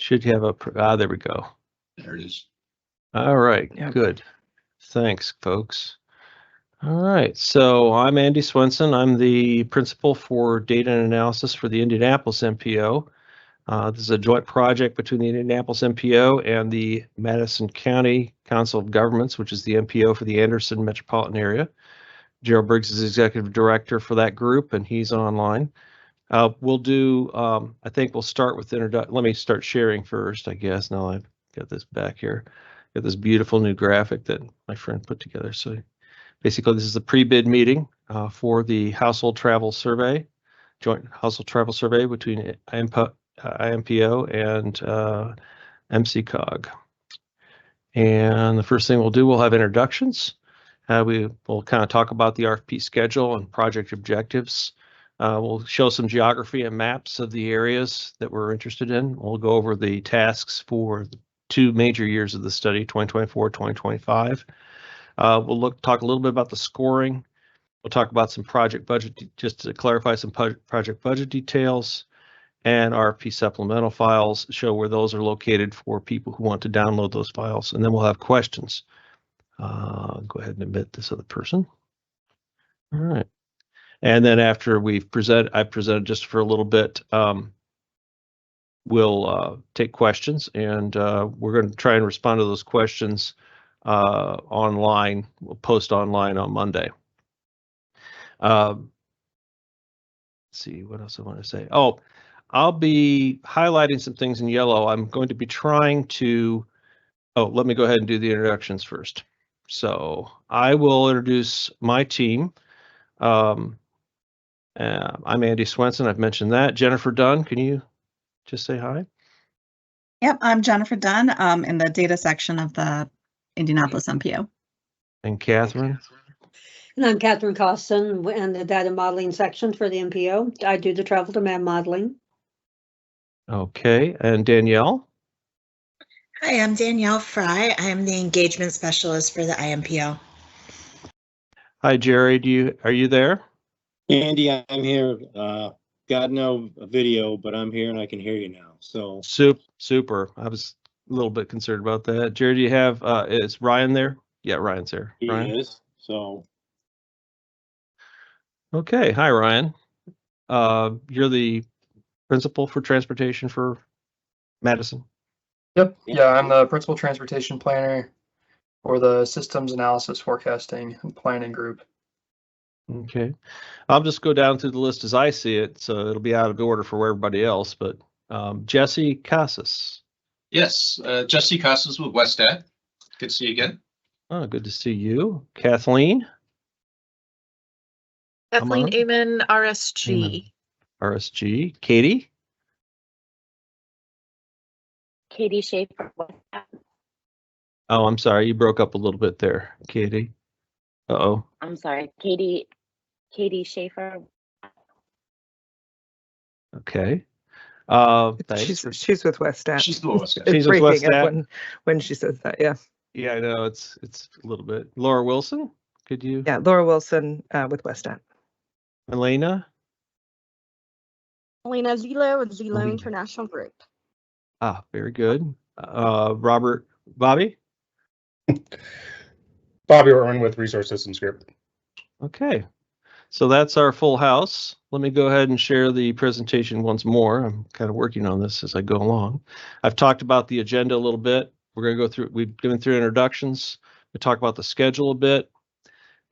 Should you have a, there we go. There it is. All right, Yep. good. Thanks, folks. All right, so I'm Andy Swenson. I'm the principal for data and analysis for the Indianapolis MPO. This is a joint project between the Indianapolis MPO and the Madison County Council of Governments, which is the MPO for the Anderson metropolitan area. Gerald Briggs is executive director for that group, and he's online. We'll do, I think we'll start with let me start sharing first, I guess. Now I've got this back here. Got this beautiful new graphic that my friend put together. So basically, this is the pre-bid meeting for the household travel survey, joint household travel survey between IMPO and MCCOG. And the first thing we'll do, we'll have introductions. We will kind of talk about the RFP schedule and project objectives. We'll show some geography and maps of the areas that we're interested in. We'll go over the tasks for the 2 major years of the study, 2024, 2025. We'll talk a little bit about the scoring. We'll talk about some project budget, just to clarify some project budget details, and RFP supplemental files, show where those are located for people who want to download those files. And then we'll have questions. Go ahead and admit this other person. All right. And then after I've presented just for a little bit, we'll take questions, and we're going to try and respond to those questions online. We'll post online on Monday. Let's see what else I want to say. Oh, I'll be highlighting some things in yellow. I'm going to be trying to, let me go ahead and do the introductions first. So I will introduce my team. I'm Andy Swenson. I've mentioned that. Jennifer Dunn, can you just say hi? Yep, I'm Jennifer Dunn in the data section of the Indianapolis MPO. And Catherine? And I'm Catherine Costin in the data modeling section for the MPO. I do the travel demand modeling. Okay, and Danielle? Hi, I'm Danielle Fry. I am the engagement specialist for the IMPO. Hi, Jerry. Are you there? Andy, I'm here. Got no video, but I'm here and I can hear you now. So Super. I was a little bit concerned about that. Jerry, do you have? Is Ryan there? Yeah, Ryan's there. he Ryan? is. So Okay. Hi, Ryan. You're the principal for transportation for Madison. Yep. Yeah, I'm the principal transportation planner for the systems analysis, forecasting, and planning group. Okay. I'll just go down through the list as I see it, so it'll be out of order for everybody else, but Jesse Casas. Yes, Jesse Casas with Westat. Good to see you again. Oh, good to see you. Kathleen? Kathleen Come Amen, RSG. RSG. Katie? Katie Schaefer. Oh, I'm sorry. You broke up a little bit there, Katie. Uh-oh. I'm sorry, Katie Schaefer. Okay. Thanks. She's with Westat. She's the lowest. It's She's with breaking up Westat. when she says that. Yeah. Yeah, I know. It's a little bit. Laura Wilson, could you? Yeah. Laura Wilson with Westat. Elena? Elena Zilo with Zilo Elena. International Group. Ah, very good. Bobby? Bobby Orton with Resource Systems Group. Okay. So that's our full house. Let me go ahead and share the presentation once more. I'm kind of working on this as I go along. I've talked about the agenda a little bit. We're going to go through, we've given through introductions. We talk about the schedule a bit.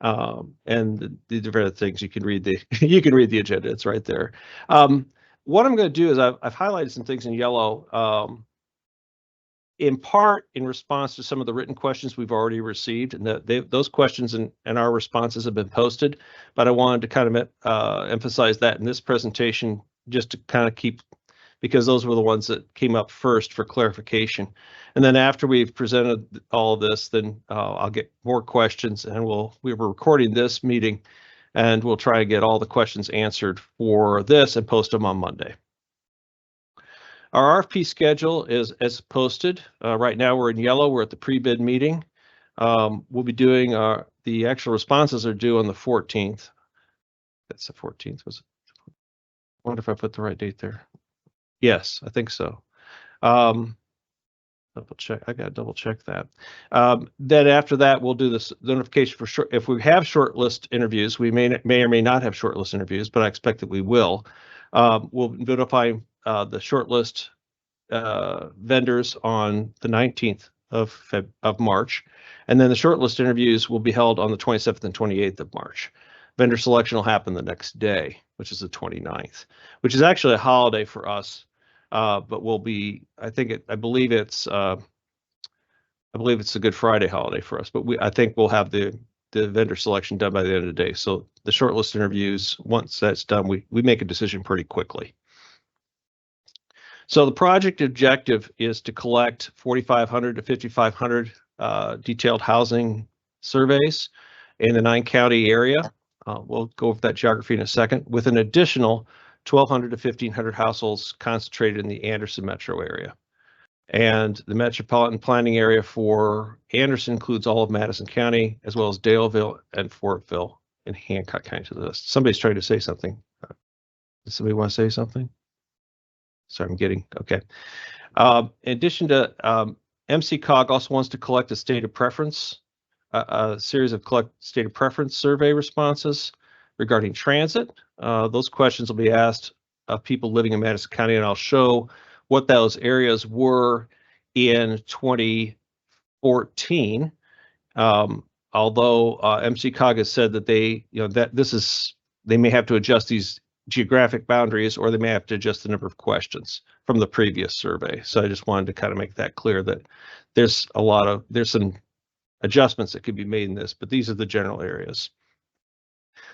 And the different things you can read you can read the agenda. It's right there. What I'm going to do is I've highlighted some things in yellow, in part in response to some of the written questions we've already received, and those questions and our responses have been posted. But I wanted to kind of emphasize that in this presentation, just to kind of keep, because those were the ones that came up first for clarification. And then after we've presented all of this, then I'll get more questions, and we were recording this meeting, and we'll try to get all the questions answered for this and post them on Monday. Our RFP schedule is as posted. Right now we're in yellow. We're at the pre-bid meeting. We'll be doing the actual responses are due on the 14th. That's the 14th. Was it? I wonder if I put the right date there. Yes, I think so. Double check. I got to double check that. Then after that, we'll do this notification for short. If we have shortlist interviews, we may or may not have shortlist interviews, but I expect that we will. We'll notify the shortlist vendors on the 19th of March, and then the shortlist interviews will be held on the 27th and 28th of March. Vendor selection will happen the next day, which is the 29th, which is actually a holiday for us. But we'll be, I believe it's a Good Friday holiday for us, but I think we'll have the vendor selection done by the end of the day. So the shortlist interviews, once that's done, we make a decision pretty quickly. So the project objective is to collect 4,500 to 5,500 detailed housing surveys in the 9-county area. We'll go over that geography in a second, with an additional 1,200 to 1,500 households concentrated in the Anderson metro area. And the metropolitan planning area for Anderson includes all of Madison County, as well as Daleville and Fortville and Hancock County to the list. Somebody's trying to say something. Does somebody want to say something? Sorry, I'm getting, okay. In addition to MCCOG also wants to collect a state of preference, a series of state of preference survey responses regarding transit. Those questions will be asked of people living in Madison County, and I'll show what those areas were in 2014. Although MCCOG has said that they may have to adjust these geographic boundaries, or they may have to adjust the number of questions from the previous survey. So I just wanted to kind of make that clear that there's some adjustments that could be made in this, but these are the general areas.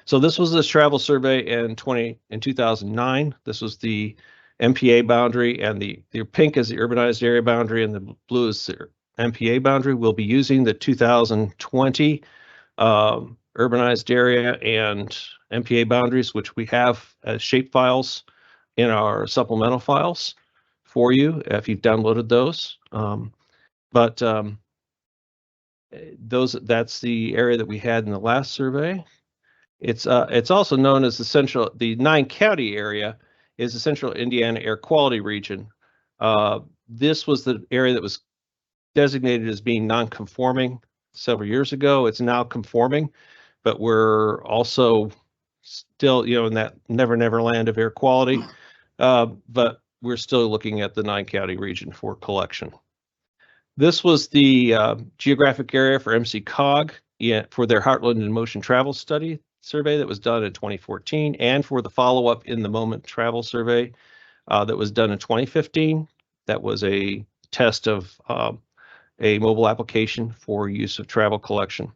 So this was this travel survey in 2009. This was the MPA boundary, and the pink is the urbanized area boundary, and the blue is the MPA boundary. We'll be using the 2020 urbanized area and MPA boundaries, which we have as shape files in our supplemental files for you if you've downloaded those. That's the area that we had in the last survey. It's also known as the 9-county area is the Central Indiana Air Quality Region. This was the area that was designated as being non-conforming several years ago. It's now conforming, but we're also still, in that never land of air quality. But we're still looking at the 9-county region for collection. This was the geographic area for MCCOG for their Heartland in Motion travel study survey that was done in 2014, and for the follow-up in the moment travel survey that was done in 2015. That was a test of a mobile application for use of travel collection.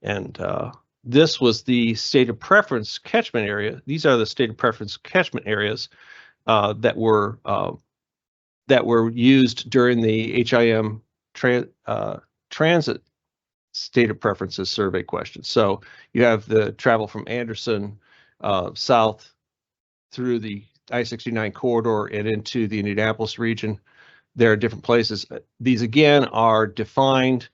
And this was the state of preference catchment area. These are the state of preference catchment areas that were used during the HIM transit state of preferences survey questions. So you have the travel from Anderson south through the I-69 corridor and into the Indianapolis region. There are different places. These again are defined,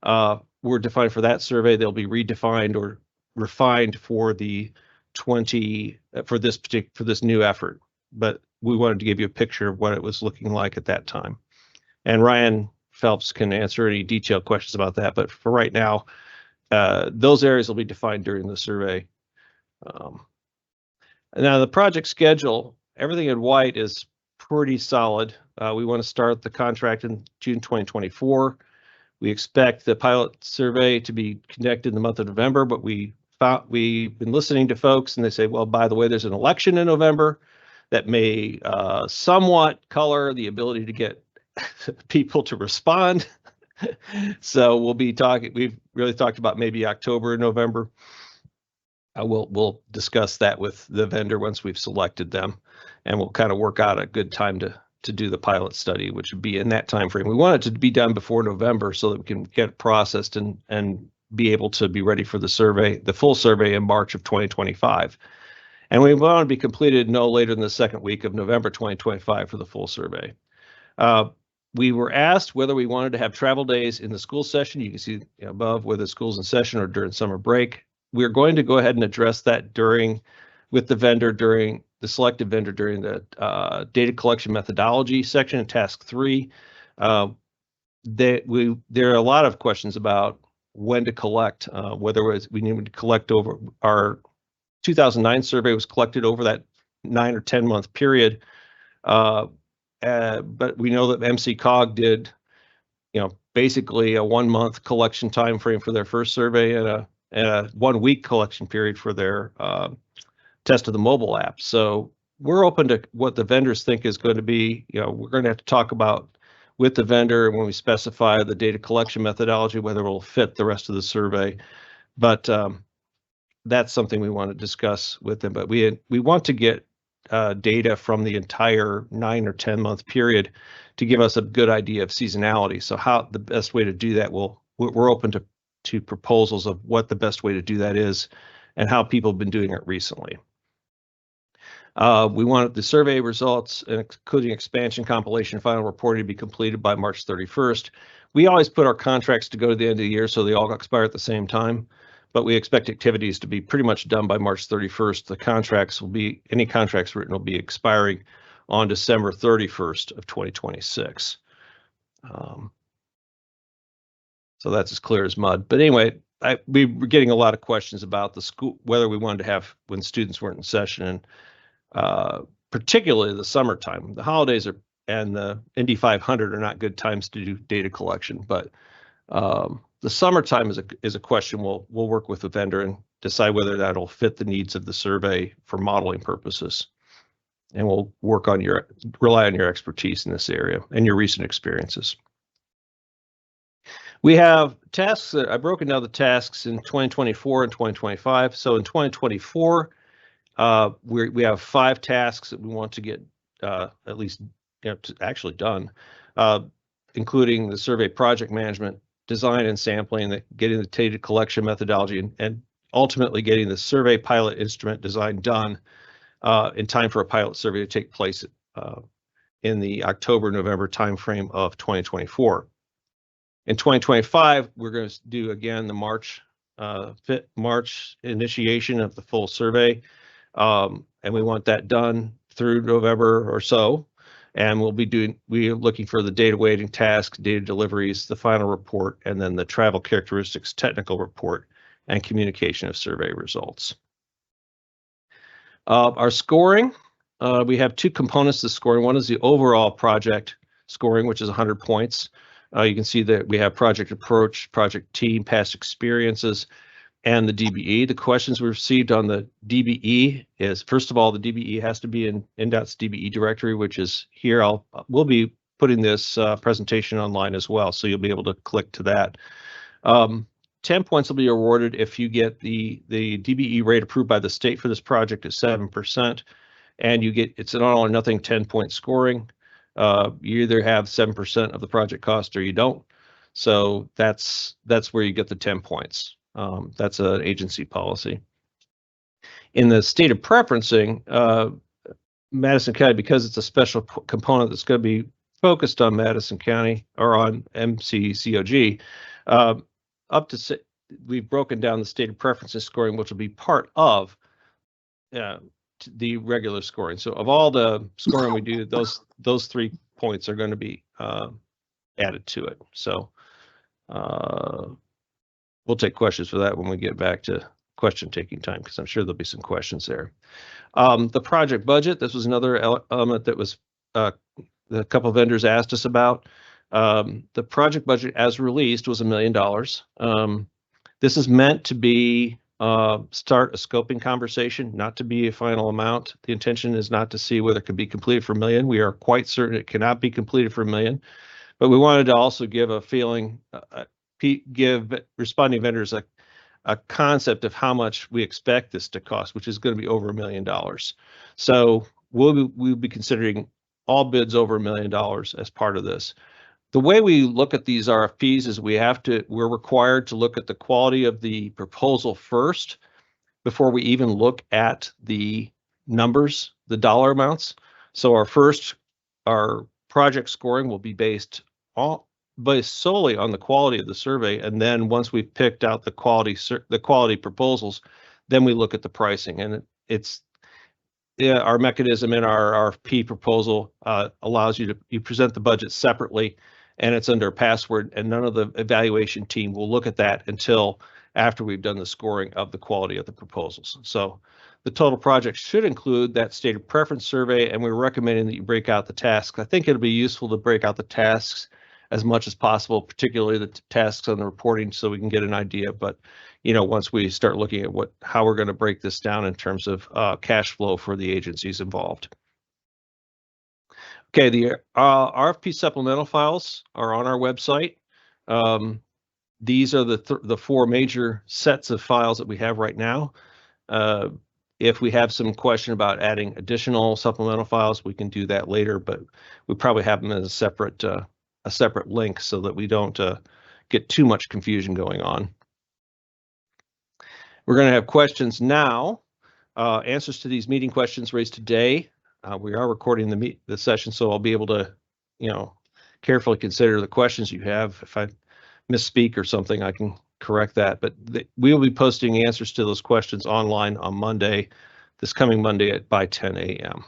were defined for that survey. They'll be redefined or refined for the for this new effort. But we wanted to give you a picture of what it was looking like at that time. And Ryan Phelps can answer any detailed questions about that. But for right now, those areas will be defined during the survey. Now the project schedule, everything in white is pretty solid. We want to start the contract in June 2024. We expect the pilot survey to be conducted in the month of November, but we've been listening to folks and they say, well, by the way, there's an election in November that may somewhat color the ability to get people to respond. So we've really talked about maybe October, November. We'll discuss that with the vendor once we've selected them, and we'll kind of work out a good time to do the pilot study, which would be in that time frame. We want it to be done before November so that we can get it processed and be able to be ready for the survey, the full survey in March of 2025. And we want to be completed no later than the second week of November 2025 for the full survey. We were asked whether we wanted to have travel days in the school session. You can see above whether school's in session or during summer break. We're going to go ahead and address that with the vendor during the selected vendor during the data collection methodology section in task 3. There are a lot of questions about when to collect, whether we need to collect over our 2009 survey was collected over that 9 or 10 month period. But we know that MCCOG did, basically a 1 month collection time frame for their first survey and a 1 week collection period for their test of the mobile app. So we're open to what the vendors think is going to be. We're going to have to talk about with the vendor when we specify the data collection methodology, whether it will fit the rest of the survey. But that's something we want to discuss with them. But we want to get data from the entire 9 or 10 month period to give us a good idea of seasonality. So how the best way to do that, we're open to proposals of what the best way to do that is and how people have been doing it recently. We wanted the survey results, including expansion, compilation, final reporting, to be completed by March 31st. We always put our contracts to go to the end of the year, so they all expire at the same time. But we expect activities to be pretty much done by March 31st. The contracts will be, any contracts written will be expiring on December 31st of 2026. So that's as clear as mud. But anyway, we were getting a lot of questions about the school, whether we wanted to have when students weren't in session, and particularly the summertime. The holidays and the Indy 500 are not good times to do data collection, but the summertime is a question we'll work with the vendor and decide whether that'll fit the needs of the survey for modeling purposes. And we'll rely on your expertise in this area and your recent experiences. We have tasks that I've broken down the tasks in 2024 and 2025. So in 2024, we have 5 tasks that we want to get at least actually done, including the survey project management, design and sampling, getting the data collection methodology, and ultimately getting the survey pilot instrument design done in time for a pilot survey to take place in the October-November timeframe of 2024. In 2025, we're going to do again the March initiation of the full survey, and we want that done through November or so. And we're looking for the data weighting tasks, data deliveries, the final report, and then the travel characteristics technical report and communication of survey results. Our scoring, we have 2 components to scoring. One is the overall project scoring, which is 100 points. You can see that we have project approach, project team, past experiences, and the DBE. The questions we received on the DBE is, first of all, the DBE has to be in INDOT's DBE directory, which is here. We'll be putting this presentation online as well, so you'll be able to click to that. 10 points will be awarded if you get the DBE rate approved by the state for this project is 7%, and it's an all or nothing 10-point scoring. You either have 7% of the project cost or you don't. So that's where you get the 10 points. That's an agency policy. In the state of preferencing, Madison County, because it's a special component that's going to be focused on Madison County or on MCCOG, we've broken down the state of preferences scoring, which will be part of the regular scoring. So of all the scoring we do, those 3 points are going to be added to it. So we'll take questions for that when we get back to question taking time, because I'm sure there'll be some questions there. The project budget, this was another element that was a couple of vendors asked us about. The project budget as released was $1 million. This is meant to be start a scoping conversation, not to be a final amount. The intention is not to see whether it can be completed for $1 million. We are quite certain it cannot be completed for $1 million, but we wanted to also give a feeling, give responding vendors a concept of how much we expect this to cost, which is going to be over $1 million. So we'll be considering all bids over $1 million as part of this. The way we look at these RFPs is we're required to look at the quality of the proposal first before we even look at the numbers, the dollar amounts. So our project scoring will be based solely on the quality of the survey, and then once we've picked out the quality proposals, then we look at the pricing. And yeah, our mechanism in our RFP proposal allows you present the budget separately, and it's under a password, and none of the evaluation team will look at that until after we've done the scoring of the quality of the proposals. So the total project should include that stated preference survey, and we're recommending that you break out the tasks. I think it'll be useful to break out the tasks as much as possible, particularly the tasks on the reporting, so we can get an idea. But once we start looking at how we're going to break this down in terms of cash flow for the agencies involved. Okay, the RFP supplemental files are on our website. These are the four major sets of files that we have right now. If we have some question about adding additional supplemental files, we can do that later, but we probably have them as a separate link so that we don't get too much confusion going on. We're going to have questions now, answers to these meeting questions raised today. We are recording the session, so I'll be able to, carefully consider the questions you have. If I misspeak or something, I can correct that. But we will be posting answers to those questions online on Monday, this coming Monday by 10 a.m.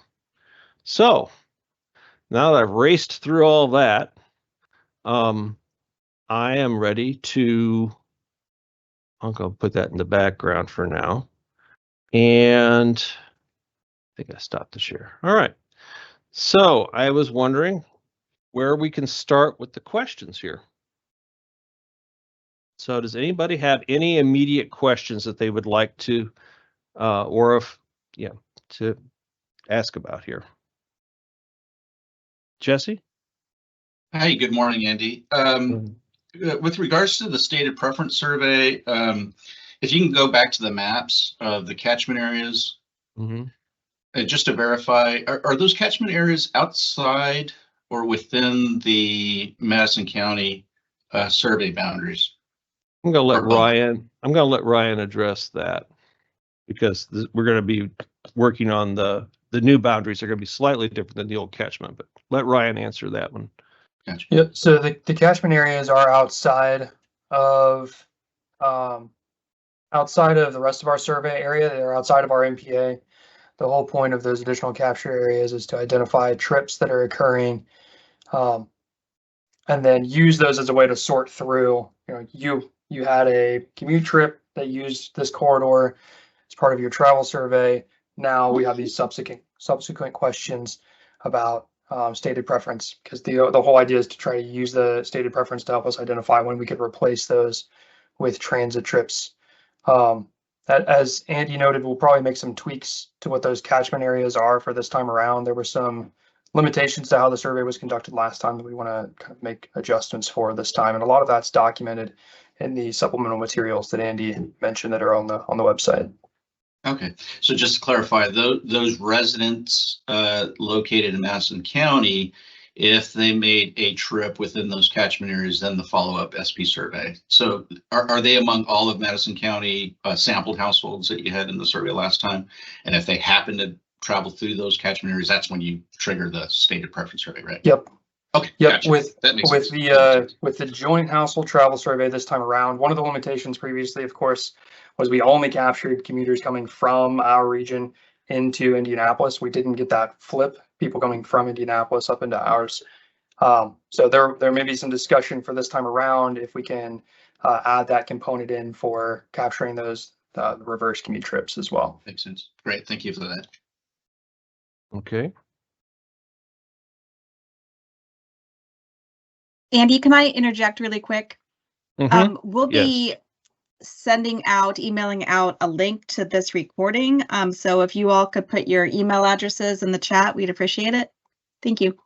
So now that I've raced through all that, I am ready to. I'm going to put that in the background for now. And I think I stopped the share. All right. So I was wondering where we can start with the questions here. So does anybody have any immediate questions that they would like to, to ask about here? Jesse? Hi, good morning, Andy. With regards to the stated preference survey, if you can go back to the maps of the catchment areas, just to verify, are those catchment areas outside or within the Madison County survey boundaries? I'm going to let Ryan address that, because we're going to be working on the new boundaries are going to be slightly different than the old catchment, but let Ryan answer that one. Gotcha. Yep. So the catchment areas are outside of the rest of our survey area. They're outside of our MPA. The whole point of those additional capture areas is to identify trips that are occurring, and then use those as a way to sort through. You had a commute trip that used this corridor as part of your travel survey. Now we have these subsequent questions about stated preference, because the whole idea is to try to use the stated preference to help us identify when we could replace those with transit trips. As Andy noted, we'll probably make some tweaks to what those catchment areas are for this time around. There were some limitations to how the survey was conducted last time that we want to kind of make adjustments for this time, and a lot of that's documented in the supplemental materials that Andy mentioned that are on the website. Okay, so just to clarify, those residents located in Madison County, if they made a trip within those catchment areas, then the follow-up SP survey. So are they among all of Madison County sampled households that you had in the survey last time? And if they happen to travel through those catchment areas, that's when you trigger the stated preference survey, right? Yep. Okay. Yep. Gotcha. With sense. the joint household travel survey this time around, one of the limitations previously, of course, was we only captured commuters coming from our region into Indianapolis. We didn't get that flip, people coming from Indianapolis up into ours. So there may be some discussion for this time around if we can add that component in for capturing those reverse commute trips as well. Makes sense. Great. Thank you for that. Okay. Andy, can I interject really quick? We'll be emailing out a link to this recording. So if you all could put your email addresses in the chat, we'd appreciate it. Thank you.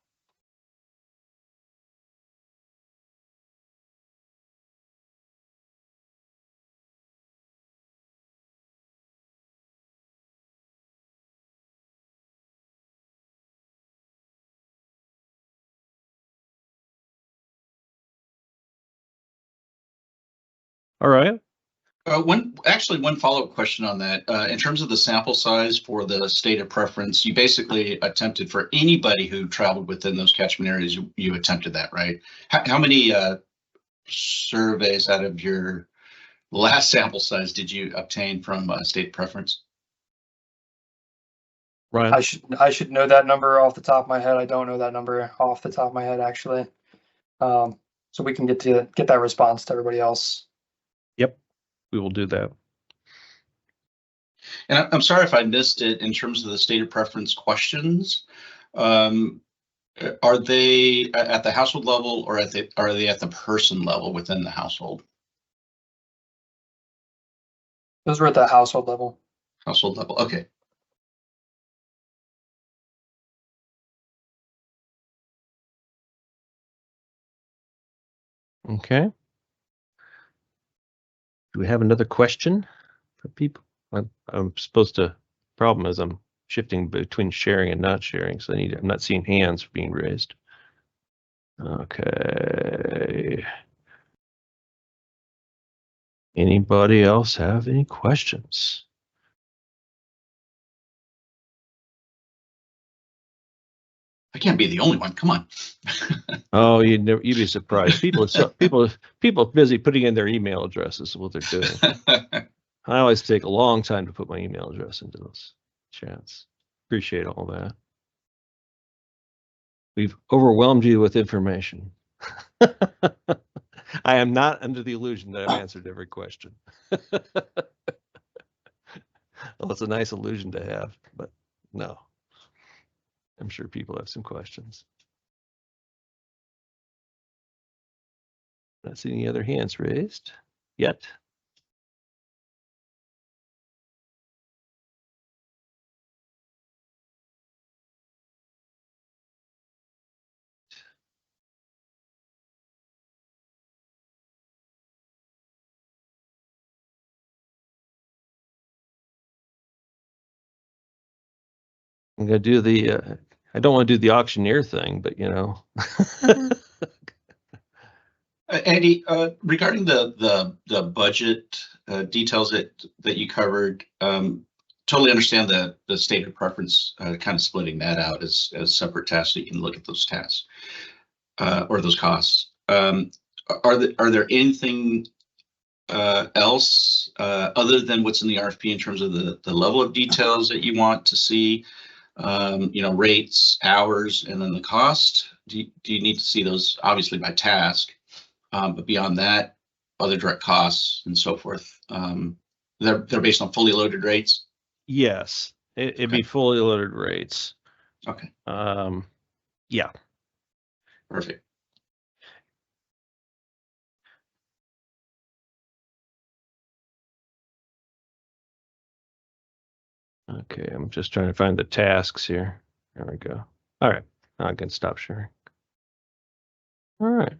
All right. One follow-up question on that. In terms of the sample size for the stated preference, you basically attempted for anybody who traveled within those catchment areas, you attempted that, right? How many surveys out of your last sample size did you obtain from stated preference? Ryan? I should know that number off the top of my head. I don't know that number off the top of my head, actually. So we can get that response to everybody else. Yep, we will do that. And I'm sorry if I missed it in terms of the stated preference questions. Are they at the household level or are they at the person level within the household? Those were at the household level. Household level, okay. Okay. Do we have another question for people? I'm supposed to. Problem is I'm shifting between sharing and not sharing, so I'm not seeing hands being raised. Okay. Anybody else have any questions? I can't be the only one. Come on. Oh, you'd be surprised. People busy putting in their email addresses is what they're doing. I always take a long time to put my email address into those chats. Appreciate all that. We've overwhelmed you with information. I am not under the illusion that I've answered every question. Well, it's a nice illusion to have, but no. I'm sure people have some questions. Not seeing any other hands raised yet. I'm gonna do the. I don't want to do the auctioneer thing, but you know. Andy, regarding the budget details that you covered, totally understand the stated preference, kind of splitting that out as separate tasks so you can look at those tasks or those costs. Are there anything else other than what's in the RFP in terms of the level of details that you want to see? Rates, hours, and then the cost. Do you need to see those obviously by task? But beyond that, other direct costs and so forth. They're based on fully loaded rates? Yes, it'd be fully loaded rates. Okay. Yeah. Perfect. Okay, I'm just trying to find the tasks here. There we go. All right, now I can stop sharing. All right.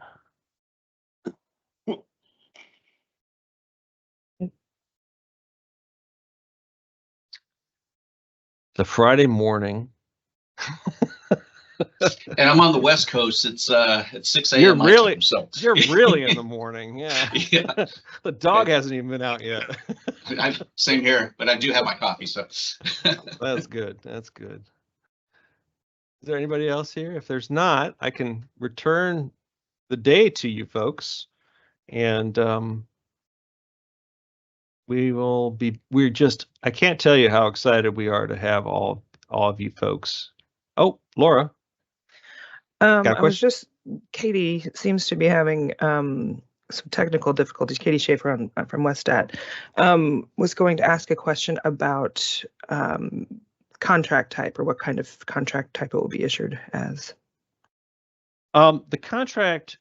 The Friday morning. And I'm on the West Coast. It's 6 a.m. You're my really, time, so you're really in the morning. Yeah. yeah. The dog hasn't even been out yet. Same here, but I do have my coffee, so That's good. That's good. Is there anybody else here? If there's not, I can return the day to you folks, and I can't tell you how excited we are to have all of you folks. Oh, Laura. I was just, Katie seems to be having some technical difficulties. Katie Schaefer from Westat was going to ask a question about contract type, or what kind of contract type it will be issued as. The contract,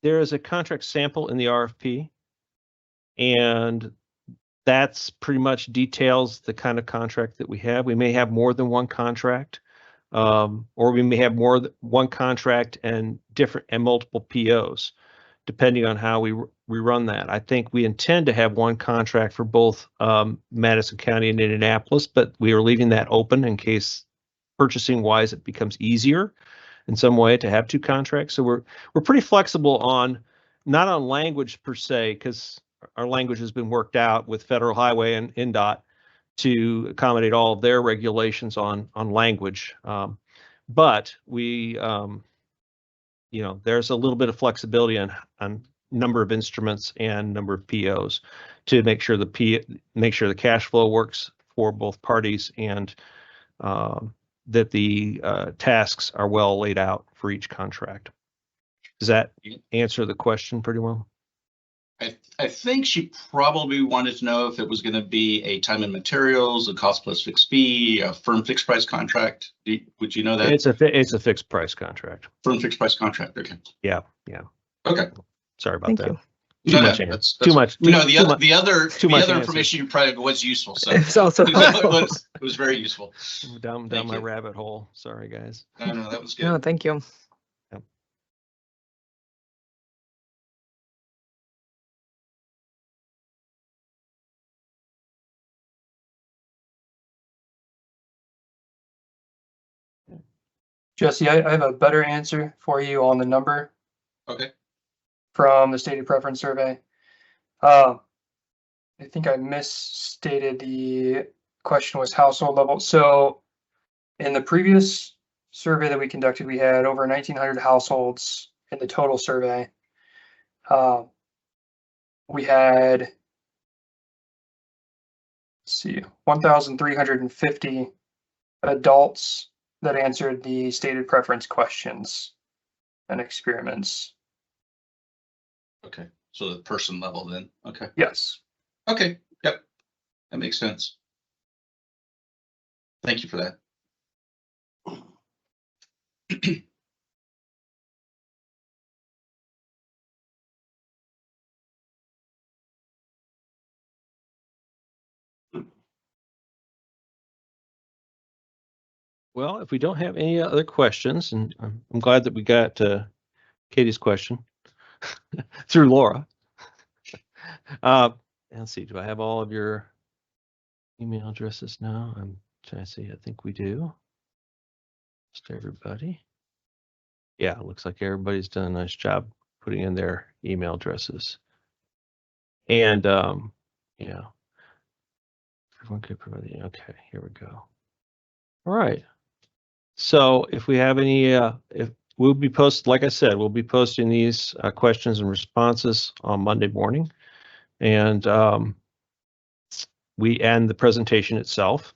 there is a contract sample in the RFP, and that's pretty much details the kind of contract that we have. We may have more than one contract. Or we may have more than one contract and multiple POs, depending on how we run that. I think we intend to have one contract for both Madison County and Indianapolis, but we are leaving that open in case purchasing wise it becomes easier in some way to have two contracts. So we're pretty flexible on, not on language per se, because our language has been worked out with Federal Highway and NDOT to accommodate all of their regulations on language. But we, there's a little bit of flexibility on number of instruments and number of POs to make sure the cash flow works for both parties and that the tasks are well laid out for each contract. Does that answer the question pretty well? I think she probably wanted to know if it was going to be a time and materials, a cost plus fixed fee, a firm fixed price contract. Would you know that? It's a fixed price contract. Firm fixed price contract. Okay. Yeah. Okay. Sorry about Thank that. you. Too much. The other answer. information you probably was useful. So It's also it was very useful. Down Thank my you. rabbit hole. Sorry, guys. No, that was good. No, thank you. Jesse, I have a better answer for you on the number Okay. from the stated preference survey. I think I misstated the question was household level. So in the previous survey that we conducted, we had over 1,900 households in the total survey. We had, let's see, 1,350 adults that answered the stated preference questions and experiments. Okay. So the person level then. Okay. Yes. Okay. Yep. That makes sense. Thank you for that. Well, if we don't have any other questions, and I'm glad that we got Katie's question through Laura. Let's see, do I have all of your email addresses now? I'm trying to see. I think we do. Just everybody. Yeah, it looks like everybody's done a nice job putting in their email addresses. And yeah. Everyone could provide the, okay, here we go. All right. So if we have any, if we'll be posted, like I said, we'll be posting these questions and responses on Monday morning. And we end the presentation itself,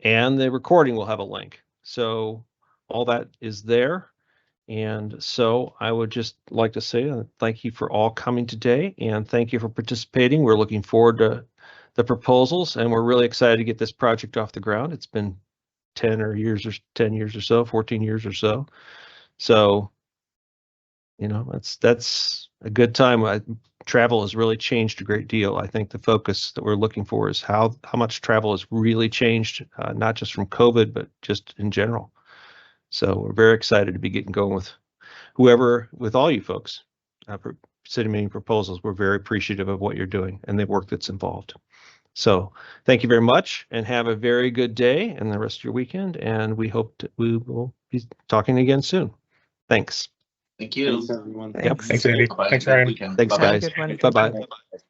and the recording will have a link. So all that is there. And so I would just like to say thank you for all coming today, and thank you for participating. We're looking forward to the proposals, and we're really excited to get this project off the ground. It's been 10 years or so, 14 years or so. So, you know, that's a good time. Travel has really changed a great deal. I think the focus that we're looking for is how much travel has really changed, not just from COVID, but just in general. So we're very excited to be getting going with all you folks submitting proposals. We're very appreciative of what you're doing and the work that's involved. So thank you very much, and have a very good day and the rest of your weekend. And we hope we will be talking again soon. Thanks. Thank you. Thanks, everyone. Thanks. Thanks, Andy. Bye-bye. Thanks, Have a good Ryan. weekend. Thanks, Bye-bye. guys. Good one. Bye-bye.